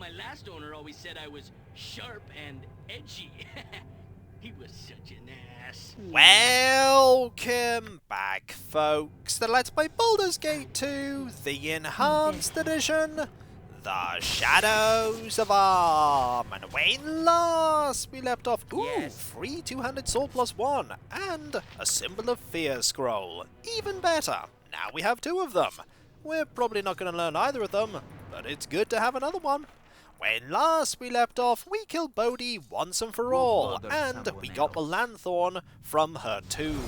my last owner always said I was sharp and edgy. He was such an ass. Welcome back, folks, to Let's Play Baldur's Gate 2, the Enhanced Edition, the Shadows of Amn. And when last we left off, free two-handed sword +1, and a Symbol of Fear scroll. Even better, now we have 2 of them. We're probably not going to learn either of them, but it's good to have another one. When last we left off, we killed Bodhi once and for all, and we got the Lanthorn from her tomb.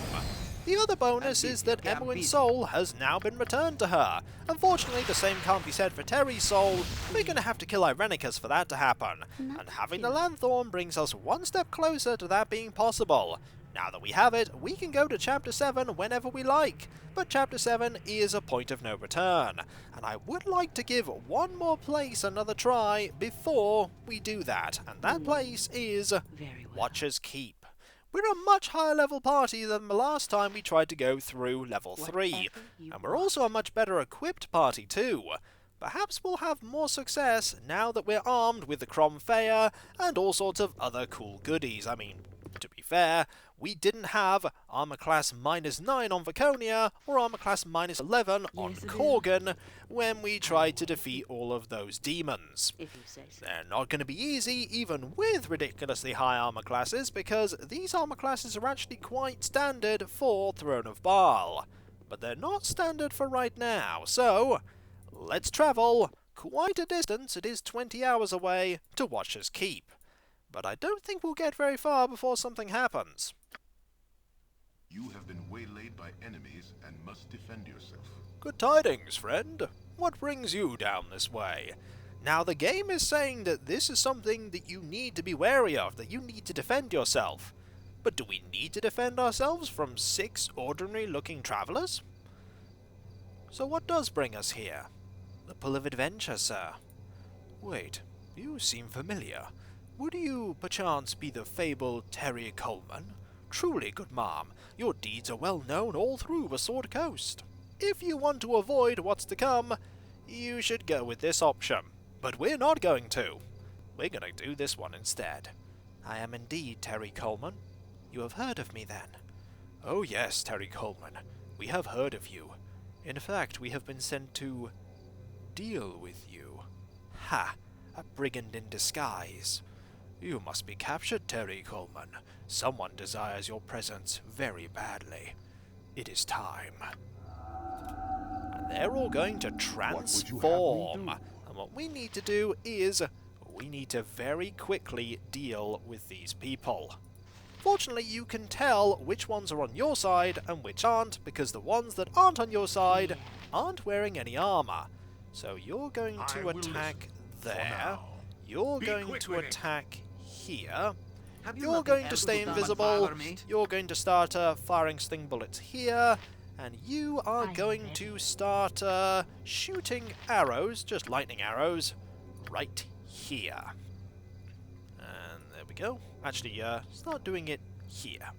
The other bonus is that Emwyn's soul has now been returned to her. Unfortunately, the same can't be said for Terri's soul. We're going to have to kill Irenicus for that to happen, and having the Lanthorn brings us one step closer to that being possible. Now that we have it, we can go to Chapter 7 whenever we like, but Chapter 7 is a point of no return, and I would like to give one more place another try before we do that, and that place is Watcher's Keep. We're a much higher level party than the last time we tried to go through level 3, and we're also a much better equipped party too. Perhaps we'll have more success now that we're armed with the Cromfeia and all sorts of other cool goodies. I mean, to be fair, we didn't have armor class -9 on Vaconia or armor class -11 on Korgan when we tried to defeat all of those demons. They're not going to be easy even with ridiculously high armor classes, because these armor classes are actually quite standard for Throne of Bhaal. But they're not standard for right now, so let's travel quite a distance. It is 20 hours away to Watcher's Keep. But I don't think we'll get very far before something happens. You have been waylaid by enemies and must defend yourself. Good tidings, friend. What brings you down this way? Now, the game is saying that this is something that you need to be wary of, that you need to defend yourself. But do we need to defend ourselves from 6 ordinary-looking travellers? So what does bring us here? The pull of adventure, sir. Wait, you seem familiar. Would you, perchance, be the fabled Terri Coleman? Truly, good ma'am, your deeds are well known all through the Sword Coast. If you want to avoid what's to come, you should go with this option. But we're not going to. We're going to do this one instead. I am indeed Terri Coleman. You have heard of me, then? Oh yes, Terri Coleman. We have heard of you. In fact, we have been sent to deal with you. Ha! A brigand in disguise. You must be captured, Terri Coleman. Someone desires your presence very badly. It is time. And they're all going to transform. And what we need to do is, we need to very quickly deal with these people. Fortunately, you can tell which ones are on your side and which aren't, because the ones that aren't on your side aren't wearing any armor. So you're going to attack there. You're going to attack here. You're going to stay invisible. You're going to start firing sting bullets here. And you are going to start shooting arrows, just lightning arrows, right here. And there we go. Actually, start doing it here.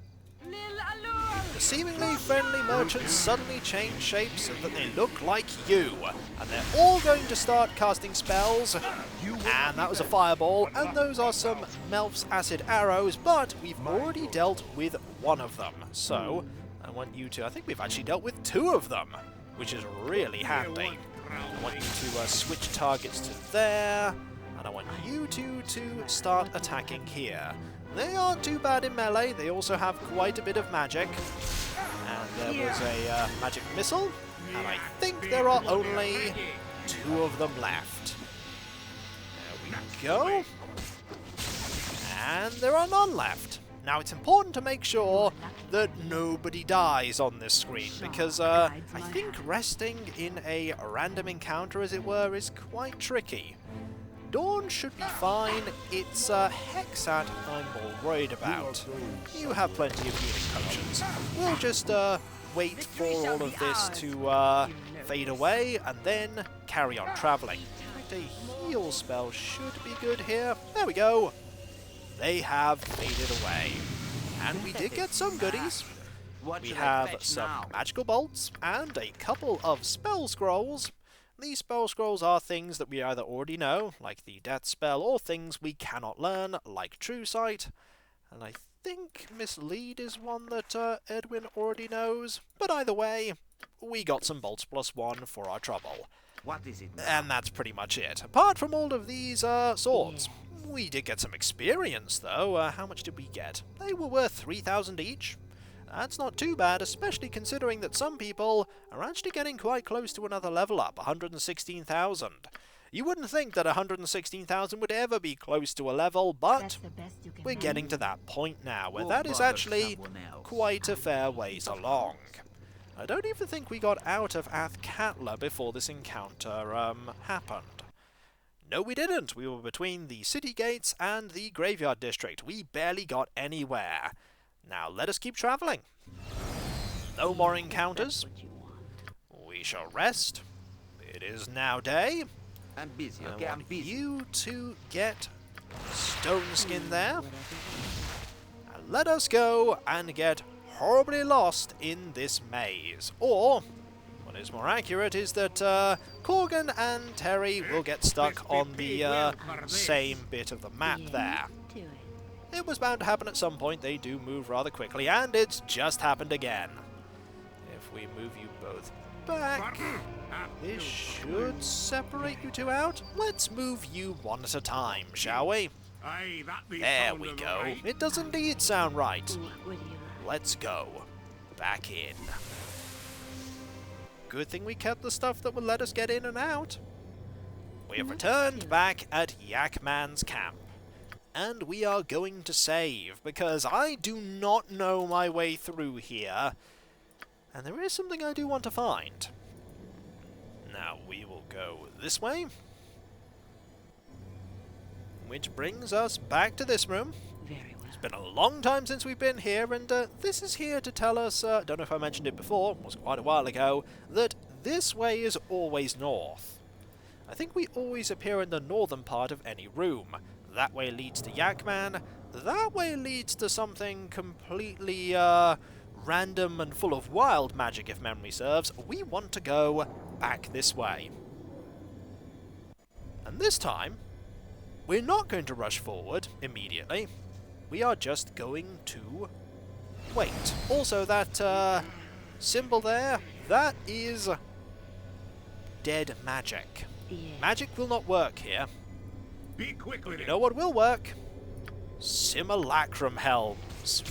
The seemingly friendly merchants suddenly change shapes so that they look like you, and they're all going to start casting spells, and that was a fireball, and those are some Melf's acid arrows, but we've already dealt with one of them, so I want you to, I think we've actually dealt with 2 of them, which is really handy. I want you to switch targets to there, and I want you two to start attacking here. They aren't too bad in melee, they also have quite a bit of magic. And there was a magic missile, and I think there are only 2 of them left. There we go. And there are none left. Now it's important to make sure that nobody dies on this screen, because I think resting in a random encounter, as it were, is quite tricky. Dawn should be fine. It's Hexat I'm more worried about. You have plenty of healing potions. We'll just wait for all of this to fade away and then carry on travelling. In fact, a heal spell should be good here. There we go. They have faded away. And we did get some goodies. We have some magical bolts and a couple of spell scrolls. These spell scrolls are things that we either already know, like the death spell, or things we cannot learn, like True Sight. And I think Mislead is one that Edwin already knows. But either way, we got some bolts +1 for our trouble. What is it now? And that's pretty much it. Apart from all of these swords. We did get some experience, though. How much did we get? They were worth 3,000 each. That's not too bad, especially considering that some people are actually getting quite close to another level up, 116,000. You wouldn't think that 116,000 would ever be close to a level, but we're getting to that point now, where that is actually quite a fair ways along. I don't even think we got out of Athkatla before this encounter happened. No, we didn't. We were between the city gates and the graveyard district. We barely got anywhere. Now let us keep travelling. No more encounters. We shall rest. It is now day. I'm busy, I okay? I'm want busy. you to get stone skin there. And let us go and get horribly lost in this maze. Or, what is more accurate is that Corgan and Terri will get stuck on the same bit of the map there. It was bound to happen at some point. They do move rather quickly, and it's just happened again. If we move you both back, this should separate you two out. Let's move you one at a time, shall we? There we go. It does indeed sound right. Let's go. Back in. Good thing we kept the stuff that would let us get in and out. We have returned back at Yakman's camp. And we are going to save, because I do not know my way through here. And there is something I do want to find. Now we will go this way. Which brings us back to this room. It's been a long time since we've been here, and this is here to tell us, don't know if I mentioned it before, it was quite a while ago, that this way is always north. I think we always appear in the northern part of any room. That way leads to Yakman, that way leads to something completely random and full of wild magic if memory serves. We want to go back this way. And this time, we're not going to rush forward immediately. We are just going to wait. Also, that symbol there, that is dead magic. Magic will not work here. Be quick with You know what will work? Simulacrum helms.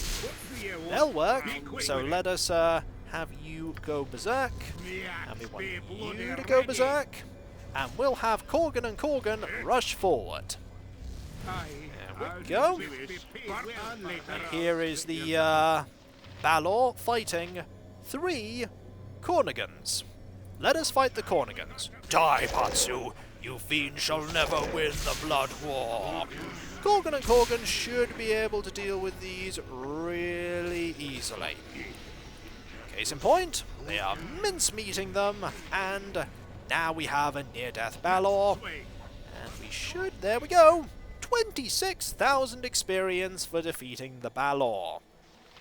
They'll work, so let us have you go berserk, and we want you to go berserk, and we'll have Corgan and Corgan rush forward. There we go. And here is the Balor fighting 3 Cornigans. Let us fight the Cornigans. Die, Patsu! You fiend shall never win the blood war. Corgan and Corgan should be able to deal with these really easily. Case in point, they are mincemeating them, and now we have a near-death Balor. And we should, there we go, 26,000 experience for defeating the Balor.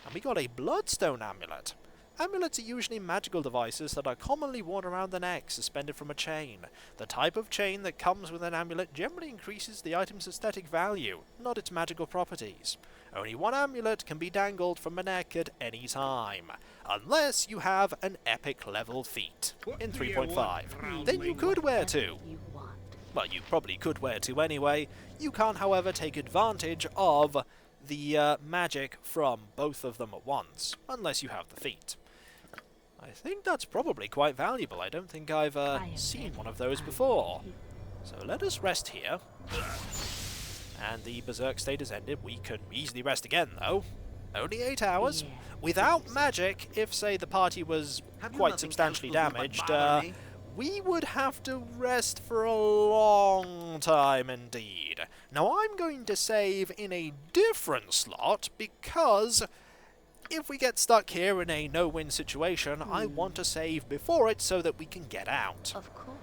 And we got a Bloodstone amulet. Amulets are usually magical devices that are commonly worn around the neck, suspended from a chain. The type of chain that comes with an amulet generally increases the item's aesthetic value, not its magical properties. Only one amulet can be dangled from a neck at any time, unless you have an epic level feat in 3.5. Then you could wear 2. Well, you probably could wear 2 anyway. You can't, however, take advantage of the magic from both of them at once, unless you have the feat. I think that's probably quite valuable. I don't think I've seen one of those before. So let us rest here. And the Berserk state has ended. We can easily rest again, though. Only 8 hours. Without magic, if, say, the party was quite substantially damaged, we would have to rest for a long time indeed. Now, I'm going to save in a different slot, because if we get stuck here in a no-win situation, I want to save before it so that we can get out. Of course.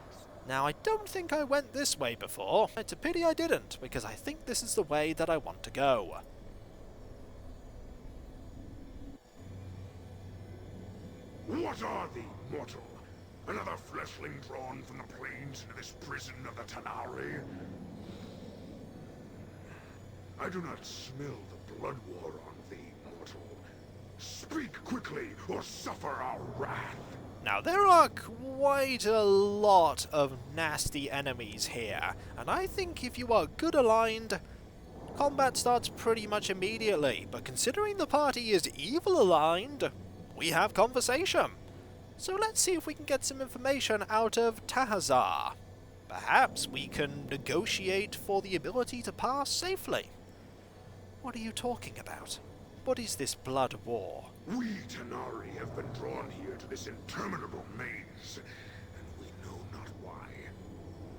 Now, I don't think I went this way before. It's a pity I didn't, because I think this is the way that I want to go. What are thee, mortal? Another fleshling drawn from the plains into this prison of the Tahari? I do not smell the blood war on thee, mortal. Speak quickly, or suffer our wrath. Now, there are quite a lot of nasty enemies here, and I think if you are good aligned, combat starts pretty much immediately. But considering the party is evil aligned, we have conversation. So let's see if we can get some information out of Tahazar. Perhaps we can negotiate for the ability to pass safely. What are you talking about? What is this blood war? We Tahari have been drawn here to this interminable maze, and we know not why.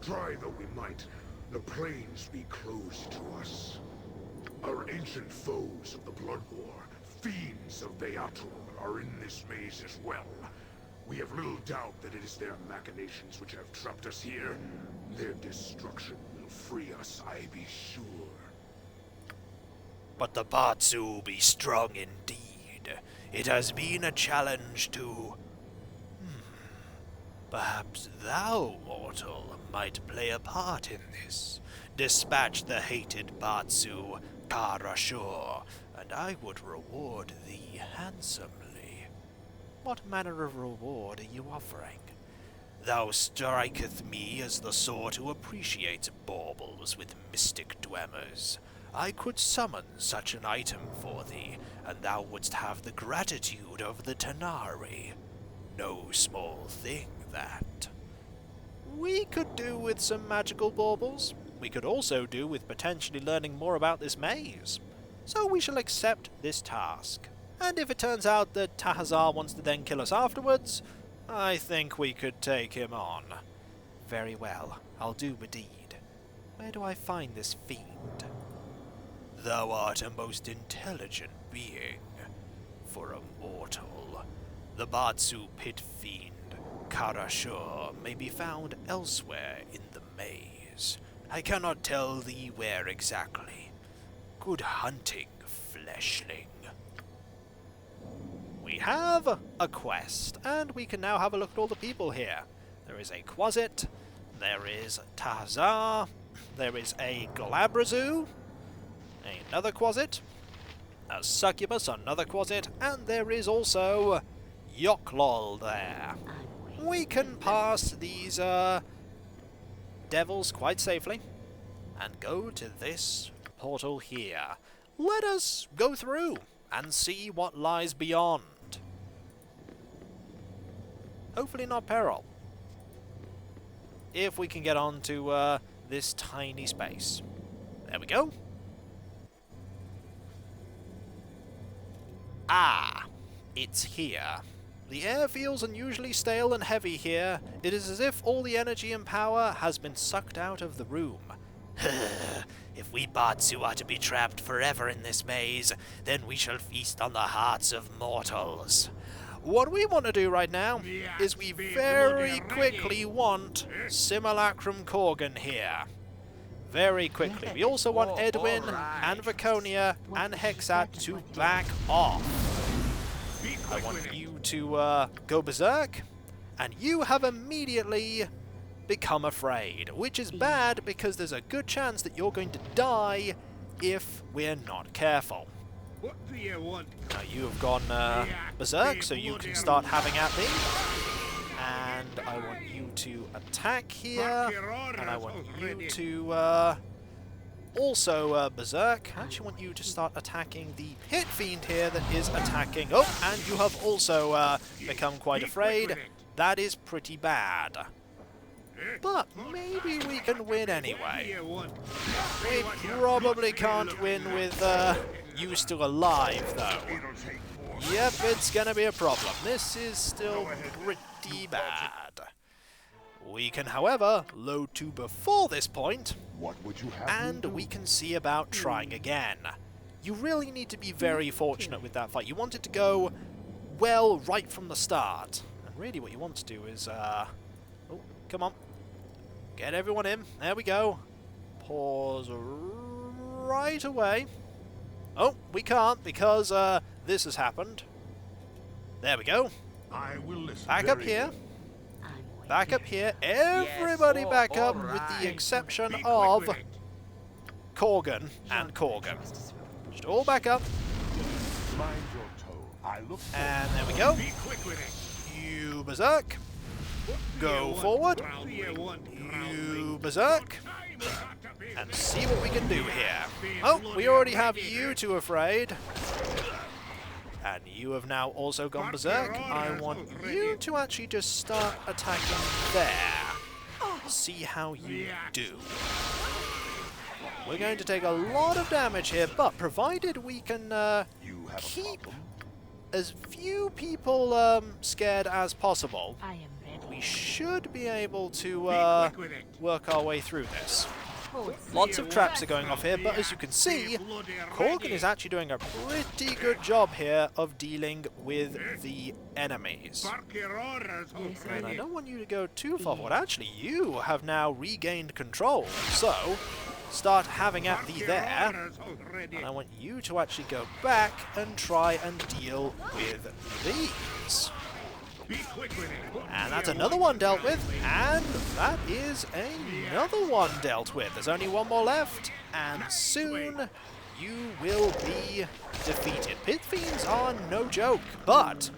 Try though we might, the plains be closed to us. Our ancient foes of the blood war, fiends of Beatul, are in this maze as well. We have little doubt that it is their machinations which have trapped us here. Their destruction will free us, I be sure. But the Batsu be strong indeed. It has been a challenge to... Perhaps thou, mortal, might play a part in this. Dispatch the hated Batsu, Karashur, and I would reward thee handsomely. What manner of reward are you offering? Thou striketh me as the sort who appreciates baubles with mystic dwellers. I could summon such an item for thee, and thou wouldst have the gratitude of the Tahari. No small thing, that. We could do with some magical baubles. We could also do with potentially learning more about this maze. So we shall accept this task. And if it turns out that Tahazar wants to then kill us afterwards, I think we could take him on. Very well, I'll do a deed. Where do I find this fiend? Thou art a most intelligent being. For a mortal, the Batsu pit fiend, Karashur, may be found elsewhere in the maze. I cannot tell thee where exactly. Good hunting, fleshling. We have a quest, and we can now have a look at all the people here. There is a Quasit, there is Tahazar, there is a Glabrazu, another Quasit, a Succubus, another Quasit, and there is also Yoklol there. We can pass these devils quite safely and go to this portal here. Let us go through and see what lies beyond. Hopefully not peril. If we can get onto this tiny space. There we go. Ah, it's here. The air feels unusually stale and heavy here. It is as if all the energy and power has been sucked out of the room. If we Batsu are to be trapped forever in this maze, then we shall feast on the hearts of mortals. What we want to do right now is we very quickly want Simulacrum Korgan here. Very quickly. We also want Edwin and Vaconia and Hexat to back off. I want you to go berserk, and you have immediately become afraid, which is bad because there's a good chance that you're going to die if we're not careful. What do you want? Now you have gone berserk, so you can start having at me. And I want you to attack here, and I want you to also berserk. I actually want you to start attacking the pit fiend here that is attacking. Oh, and you have also become quite afraid. That is pretty bad. But maybe we can win anyway. We probably can't win with you still alive, though. Yep, it's gonna be a problem. This is still pretty bad. We can, however, load to before this point, What would you have and we can see about trying again. You really need to be very fortunate with that fight. You want it to go well right from the start. And really what you want to do is, oh, come on. Get everyone in. There we go. Pause right away. Oh, we can't because this has happened. There we go. I will listen. Back up here. back up here. Everybody Yes, back up, all with the right. exception Be quick of with it. Korgan and Korgan. Just all back up, Mind your tone. I look and there we go. Be quick with it. You berserk. Go forward. You berserk. And see what we can do here. Oh, we already have you two afraid. And you have now also gone berserk. I want you to actually just start attacking there. See how you do. We're going to take a lot of damage here, but provided we can You have a keep problem? as few people scared as possible, I am ready. we should be able to quick with it. work our way through this. Hold Lots of traps are going off here, but as you can see, Korgan is actually doing a pretty good job here of dealing with the enemies. And I don't want you to go too far forward. Actually, you have now regained control, so start having at thee there. And I want you to actually go back and try and deal with these. And that's another one dealt with, and that is another one dealt with. There's only one more left, and soon you will be defeated. Pit Fiends are no joke, but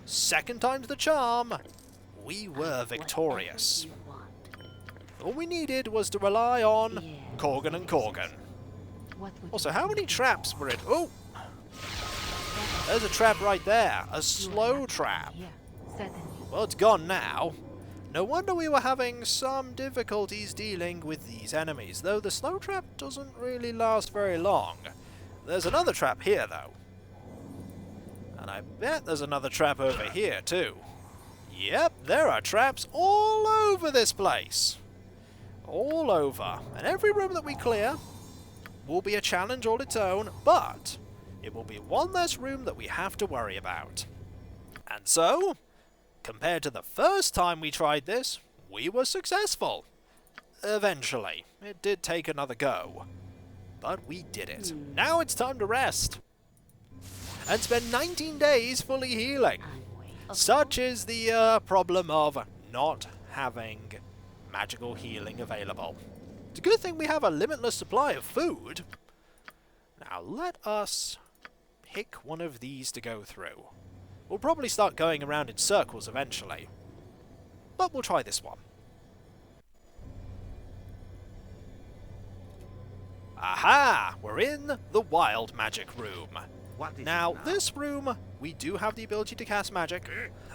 second time's the charm, we were victorious. All we needed was to rely on Korgan and Korgan. Also, how many traps were in? Oh! There's a trap right there. A slow trap. Well, it's gone now. No wonder we were having some difficulties dealing with these enemies, though the slow trap doesn't really last very long. There's another trap here, though. And I bet there's another trap over here, too. Yep, there are traps all over this place. All over. And every room that we clear will be a challenge all its own, but it will be one less room that we have to worry about. And so, compared to the first time we tried this, we were successful. Eventually. It did take another go. But we did it. Now it's time to rest. And spend 19 days fully healing. Such is the problem of not having magical healing available. It's a good thing we have a limitless supply of food. Now let us pick one of these to go through. We'll probably start going around in circles eventually. But we'll try this one. Aha! We're in the wild magic room. What is Now, it this room, we do have the ability to cast magic.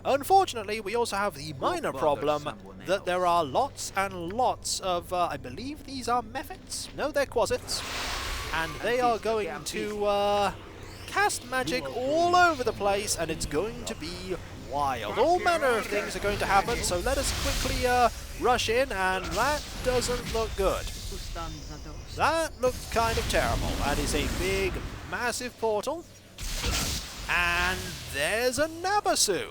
Unfortunately, we also have the minor problem that there are lots and lots of, I believe these are mephits? No, they're quasits. And they are going to cast magic all over the place, and it's going to be wild. All manner of things are going to happen, so let us quickly rush in, and that doesn't look good. That looks kind of terrible. That is a big, massive portal. And there's a Nabasu.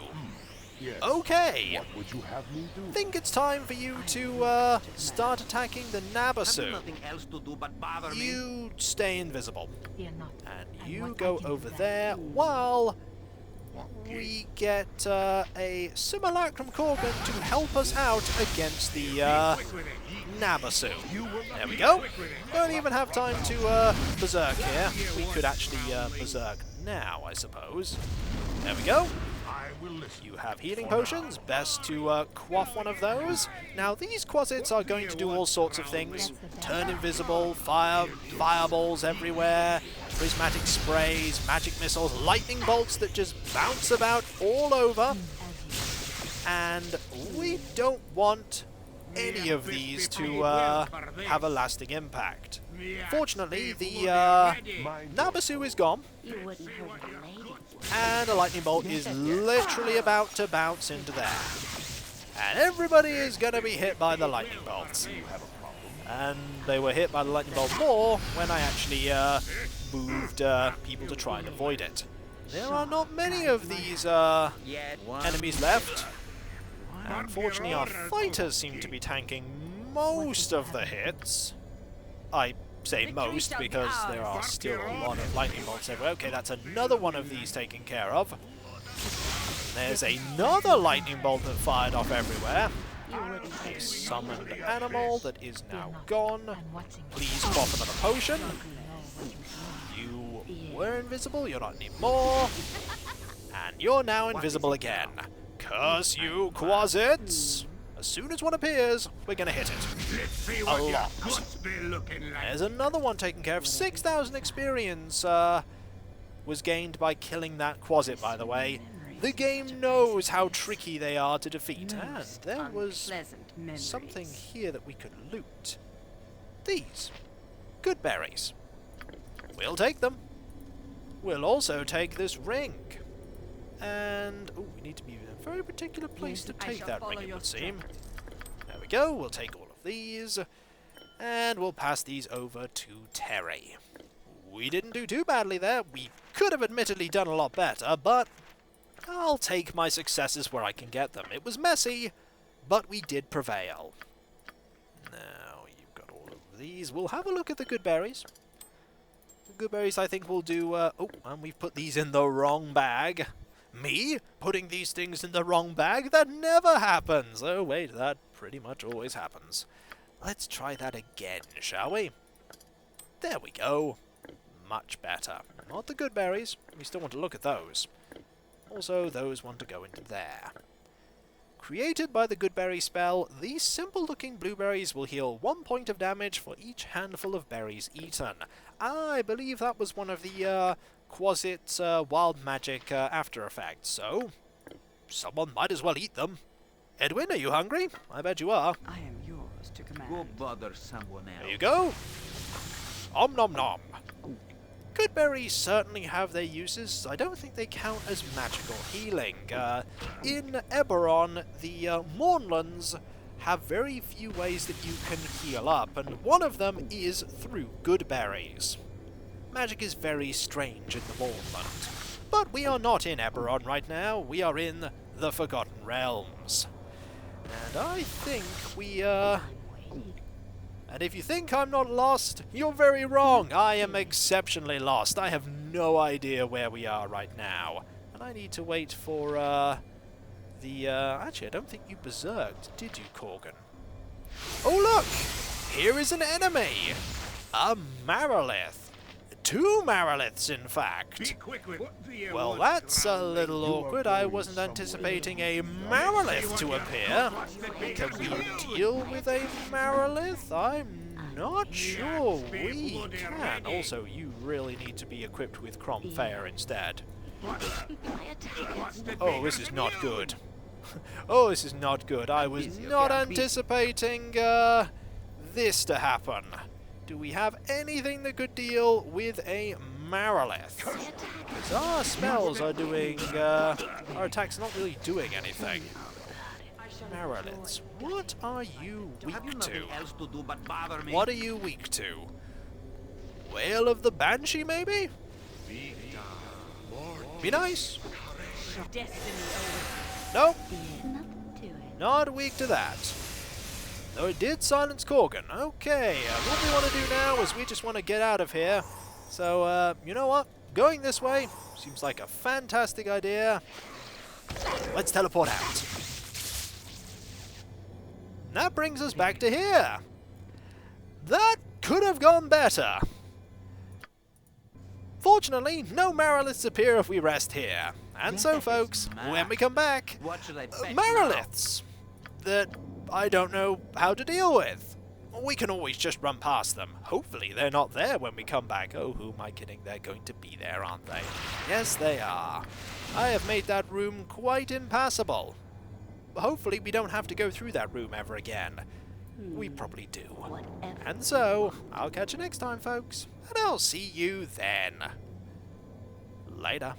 Yes. Okay. What would you have me do? Think it's time for you to start attacking the Have you Nabasu. nothing else to do but bother me? You stay invisible. Fear not. And you what go I can over do there while we get a Simulacrum Korgan to help us out against the Nabasu. There we go. Don't even have time to berserk here. We could actually berserk now, I suppose. There we go. You have healing potions. Best to quaff one of those. Now, these quasits are going to do all sorts of things. Turn invisible, fireballs everywhere, prismatic sprays, magic missiles, lightning bolts that just bounce about all over. And we don't want any of these to have a lasting impact. Fortunately, the Nabasu is gone. You wouldn't hurt the lady. And a lightning bolt is literally about to bounce into there. And everybody is going to be hit by the lightning bolts. And they were hit by the lightning bolt more when I actually moved people to try and avoid it. There are not many of these enemies left. Unfortunately, our fighters seem to be tanking most of the hits. I say most because there are still a lot of lightning bolts everywhere. Okay, that's another one of these taken care of. There's another lightning bolt that fired off everywhere. A summoned animal that is now gone. Please pop another potion. You were invisible, you're not anymore. And you're now invisible again. Curse you, Quasits! As soon as one appears, we're gonna hit it. A lot. There's another one taken care of. 6,000 experience was gained by killing that Quasit, by the way. The game knows how tricky they are to defeat. And there was something here that we could loot. These. Good berries. We'll take them. We'll also take this ring. And ooh, we need to be in a very particular place to take that ring, it would seem. There we go, we'll take all of these. And we'll pass these over to Terri. We didn't do too badly there. We could have admittedly done a lot better, but I'll take my successes where I can get them. It was messy, but we did prevail. Now, you've got all of these. We'll have a look at the good berries. The good berries, I think, we'll do... oh, and we've put these in the wrong bag. Me? Putting these things in the wrong bag? That never happens! Oh, wait, that pretty much always happens. Let's try that again, shall we? There we go. Much better. Not the good berries. We still want to look at those. Also, those want to go into there. Created by the Goodberry spell, these simple-looking blueberries will heal 1 point of damage for each handful of berries eaten. I believe that was one of the Quasit's wild magic after effects, so someone might as well eat them. Edwin, are you hungry? I bet you are. I am yours to command. Go bother someone else. There you go. Om nom nom. Good berries certainly have their uses. I don't think they count as magical healing. In Eberron, the Mournlands have very few ways that you can heal up, and one of them is through good berries. Magic is very strange in the Mournland. But we are not in Eberron right now. We are in the Forgotten Realms. And I think we, And if you think I'm not lost, you're very wrong. I am exceptionally lost. I have no idea where we are right now. And I need to wait for, Actually, I don't think you berserked, did you, Corgan? Oh, look! Here is an enemy! A Marilith. 2 Mariliths, in fact. Well, that's a little awkward. I wasn't anticipating a Marilith to appear. Can we deal with a Marilith? I'm not sure we can. Also, you really need to be equipped with Cromfair instead. Oh, this is not good. Oh, this is not good. I was not anticipating this to happen. Do we have anything that could deal with a Marilith? Because our spells are doing... our attacks are not really doing anything. Mariliths, what are you weak to? What are you weak to? Wail of the Banshee, maybe? Be nice. Nope. Not weak to that. Though it did silence Corgan. Okay, what we want to do now is we just want to get out of here. So, you know what? Going this way seems like a fantastic idea. Let's teleport out. And that brings us back to here. That could have gone better. Fortunately, no Mariliths appear if we rest here. And so, folks, when we come back, Mariliths that I don't know how to deal with. We can always just run past them. Hopefully they're not there when we come back. Oh, who am I kidding? They're going to be there, aren't they? Yes, they are. I have made that room quite impassable. Hopefully we don't have to go through that room ever again. We probably do. And so, I'll catch you next time, folks. And I'll see you then. Later.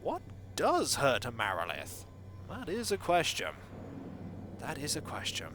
What does hurt a Marilith? That is a question. That is a question.